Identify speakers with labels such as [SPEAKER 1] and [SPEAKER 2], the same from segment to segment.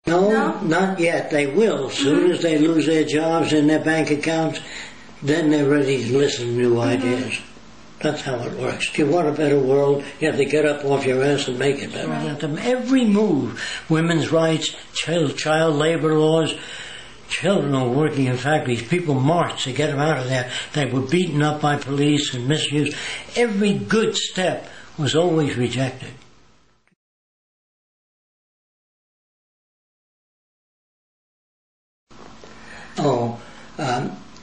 [SPEAKER 1] No, not yet. They will. As soon as they lose their jobs and their bank accounts, then they're ready to listen to new ideas. That's how it works. If you want a better world, you have to get up off your ass and make it better. Every move, women's rights, child labor laws, children are working in factories. People marched to get them out of there. They were beaten up by police and misused. Every good step was always rejected.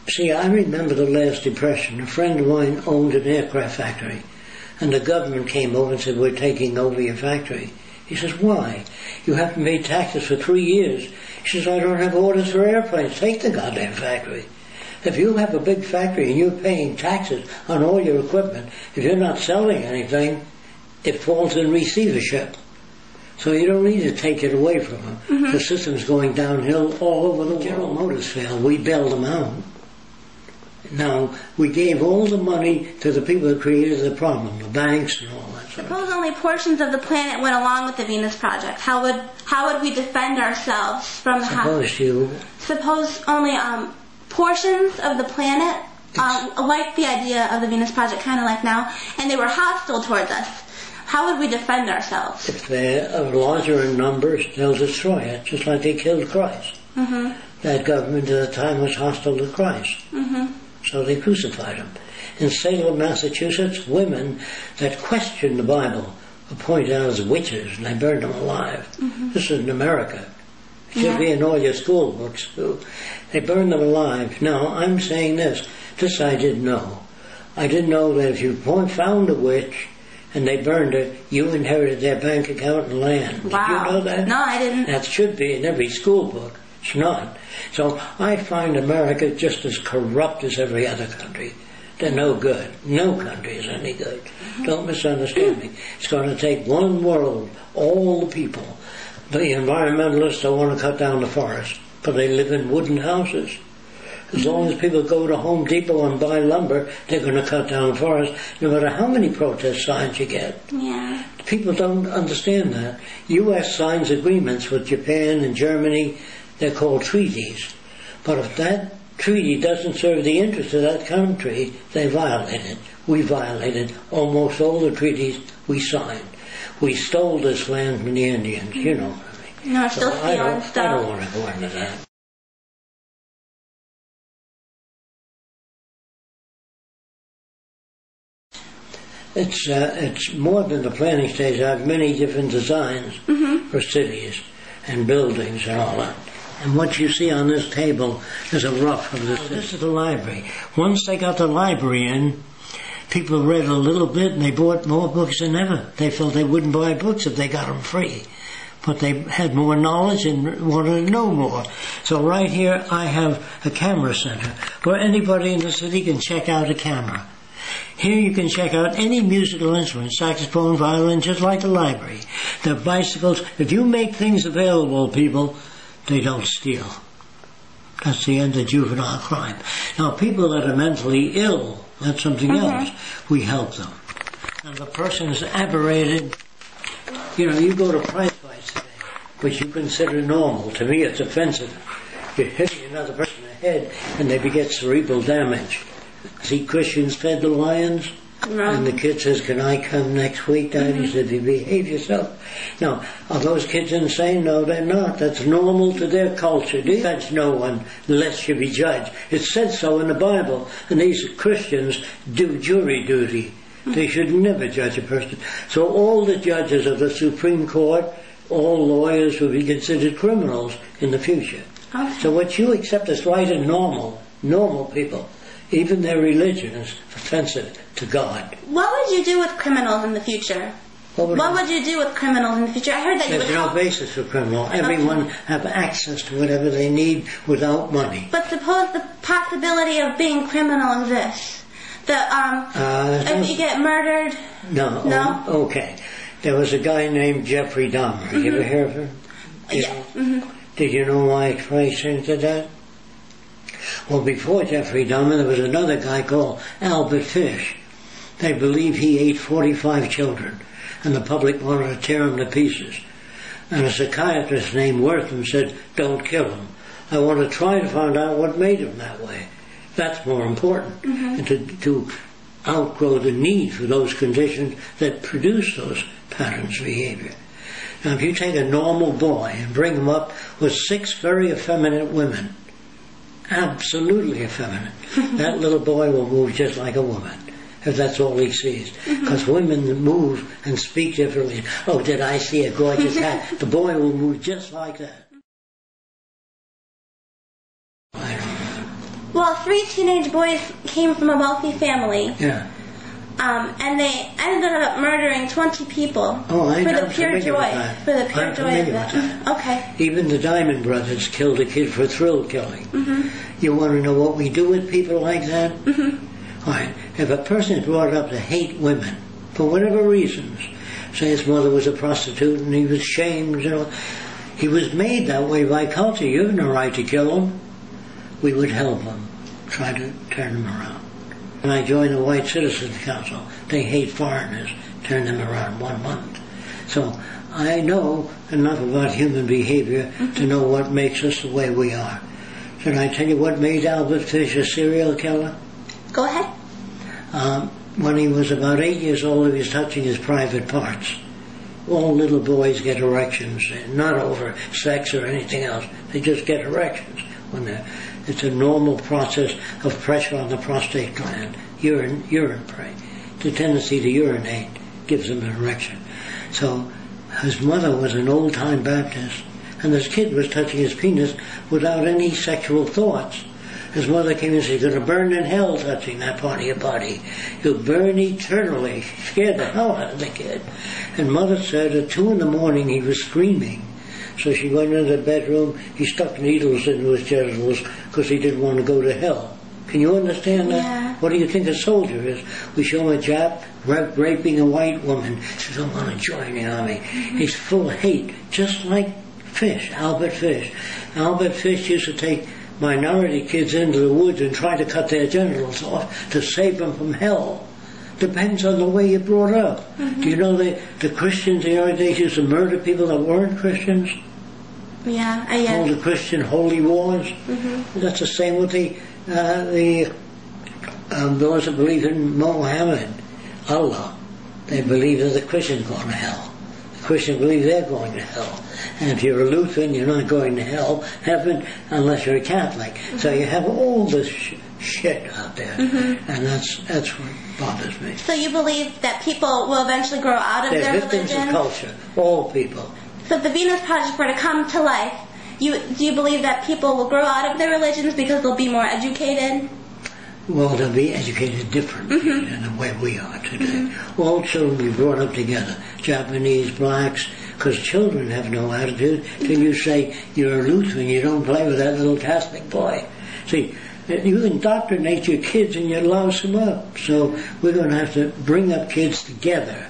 [SPEAKER 1] See, I remember the last Depression. A friend of mine owned an aircraft factory, and the government came over and said, we're taking over your factory. He says, why? You haven't paid taxes for 3 years. He says, I don't have orders for airplanes. Take the goddamn factory. If you have a big factory and you're paying taxes on all your equipment, if you're not selling anything, it falls in receivership. So you don't need to take it away from them. The system's going downhill all over the world. General Motors failed. We bailed them out. Now, we gave all the money to the people who created the problem, the banks and all that.
[SPEAKER 2] Suppose only portions of the planet went along with the Venus Project. How would we defend ourselves from the... Suppose only portions of the planet liked the idea of the Venus Project, kind of like now, and they were hostile towards us. How would we defend ourselves?
[SPEAKER 1] If they're larger in numbers, they'll destroy it, just like they killed Christ. That government at the time was hostile to Christ. So they crucified him. In Salem, Massachusetts, women that questioned the Bible were pointed out as witches, and they burned them alive. This is in America. It should be in all your school books, too. They burned them alive. Now, I'm saying this I didn't know. I didn't know that if you found a witch and they burned her, you inherited their bank account and land.
[SPEAKER 2] Wow.
[SPEAKER 1] Did you know that?
[SPEAKER 2] No, I didn't.
[SPEAKER 1] That should be in every school book. It's not. So I find America just as corrupt as every other country. They're no good. No country is any good. Don't misunderstand me. It's going to take one world, all the people. The environmentalists don't want to cut down the forest, but they live in wooden houses. As long as people go to Home Depot and buy lumber, they're going to cut down the forest, no matter how many protest signs you get.
[SPEAKER 2] Yeah.
[SPEAKER 1] People don't understand that. U.S. signs agreements with Japan and Germany. They're called treaties. But if that treaty doesn't serve the interest of that country, they violate it. We violated almost all the treaties we signed. We stole this land from the Indians, you know what I mean.
[SPEAKER 2] No, still stealing stuff.
[SPEAKER 1] I don't want to go into that. It's more than the planning stage. I have many different designs for cities and buildings and all that. And what you see on this table is a rough of this. This is the library. Once they got the library in, people read a little bit and they bought more books than ever. They felt they wouldn't buy books if they got them free. But they had more knowledge and wanted to know more. So right here I have a camera center where anybody in the city can check out a camera. Here you can check out any musical instrument, saxophone, violin, just like the library. The bicycles. If you make things available, people, they don't steal. That's the end of juvenile crime. Now, people that are mentally ill, that's something else. We help them. And the person is aberrated. You know, you go to prize fights today, which you consider normal. To me, it's offensive. You're hitting another person in the head, and they get cerebral damage. See, Christians fed the lions, and the kid says, can I come next week, Dad? He said, you behave yourself. Now, are those kids insane? No, they're not. That's normal to their culture. They judge no one lest you be judged. It says so in the Bible. And these Christians do jury duty. They should never judge a person. So all the judges of the Supreme Court, all lawyers will be considered criminals in the future. So what you accept as right and normal people, even their religion is offensive to God.
[SPEAKER 2] What would you do with criminals in the future? What would you do with criminals in the future? I heard that
[SPEAKER 1] there's no basis for criminal. Everyone have access to whatever they need without money.
[SPEAKER 2] But suppose the possibility of being criminal exists. If you get murdered.
[SPEAKER 1] No. Okay. There was a guy named Jeffrey Dahmer. You ever hear of him?
[SPEAKER 2] Yeah.
[SPEAKER 1] Did you know why Christ hinted that? Well, before Jeffrey Dahmer, there was another guy called Albert Fish. They believe he ate 45 children, and the public wanted to tear him to pieces. And a psychiatrist named Wortham said, don't kill him. I want to try to find out what made him that way. That's more important. And to outgrow the need for those conditions that produce those patterns of behavior. Now, if you take a normal boy and bring him up with 6 very effeminate women, absolutely effeminate, that little boy will move just like a woman, if that's all he sees. Because women move and speak differently. Oh, did I see a gorgeous hat? The boy will move just like that.
[SPEAKER 2] Well, 3 teenage boys came from a wealthy family.
[SPEAKER 1] Yeah.
[SPEAKER 2] And they ended up murdering 20 people
[SPEAKER 1] for
[SPEAKER 2] the pure joy. For the pure joy of that. Okay.
[SPEAKER 1] Even the Diamond Brothers killed a kid for thrill killing. You want to know what we do with people like that? All right. If a person is brought up to hate women for whatever reasons, say his mother was a prostitute and he was shamed, he was made that way by culture. You have no right to kill him. We would help him, try to turn him around. When I joined the White Citizens Council, they hate foreigners, turn them around 1 month. So I know enough about human behavior to know what makes us the way we are. Should I tell you what made Albert Fish a serial killer?
[SPEAKER 2] Go ahead.
[SPEAKER 1] When he was about 8 years old, he was touching his private parts. All little boys get erections, not over sex or anything else. They just get erections when it's a normal process of pressure on the prostate gland, urine prey. The tendency to urinate gives him an erection. So his mother was an old-time Baptist, and this kid was touching his penis without any sexual thoughts. His mother came and said, you're going to burn in hell touching that part of your body. You'll burn eternally. She scared the hell out of the kid. And mother said at 2 a.m. he was screaming. So she went into the bedroom. He stuck needles into his genitals because he didn't want to go to hell. Can you understand that?
[SPEAKER 2] Yeah.
[SPEAKER 1] What do you think a soldier is? We show a Jap raping a white woman. He says, I want to join the army. He's full of hate, just like Fish, Albert Fish. Albert Fish used to take minority kids into the woods and try to cut their genitals off to save them from hell. Depends on the way you're brought up. Do you know the Christians in the early days used to murder people that weren't Christians?
[SPEAKER 2] Yeah,
[SPEAKER 1] All the Christian holy wars. That's the same with those that believe in Mohammed, Allah. They believe that the Christians going to hell. The Christians believe they're going to hell. And if you're a Lutheran, you're not going to heaven, unless you're a Catholic. So you have all this shit out there. And that's what bothers me.
[SPEAKER 2] So you believe that people will eventually grow out of their religion?
[SPEAKER 1] They're victims of culture, all people.
[SPEAKER 2] So if the Venus Project were to come to life, do you believe that people will grow out of their religions because they'll be more educated?
[SPEAKER 1] Well, they'll be educated differently than the way we are today. All children will be brought up together, Japanese, blacks, because children have no attitude till you say you're a Lutheran, you don't play with that little Catholic boy. See, you indoctrinate your kids and you louse them up. So we're going to have to bring up kids together.